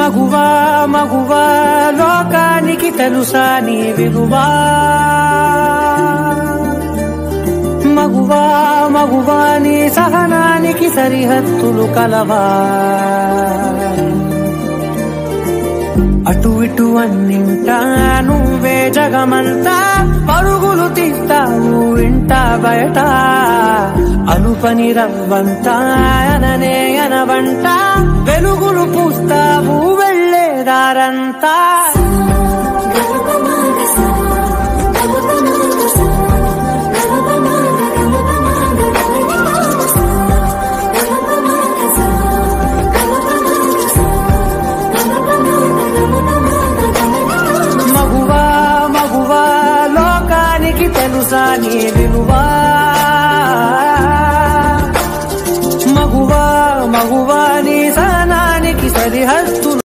మగువా మగువా లోకానికి తెలుసా నీ విలువా మగువా మగువా నీ సహనానికి సరిహద్దులు కలవా అటు ఇటు అన్నింటా నువ్వే జగమంతా పరుగులు తీస్తావు ఇంట బయట అనుపని రవ్వంతా అననే అనవంట వెలుగులు పూస్తావు వెళ్ళేదారంతా మగువా మగువా లోకానికి తెలుసా నీ విలువా మగువా మగువా నీ సహనానికి సరిహద్దులు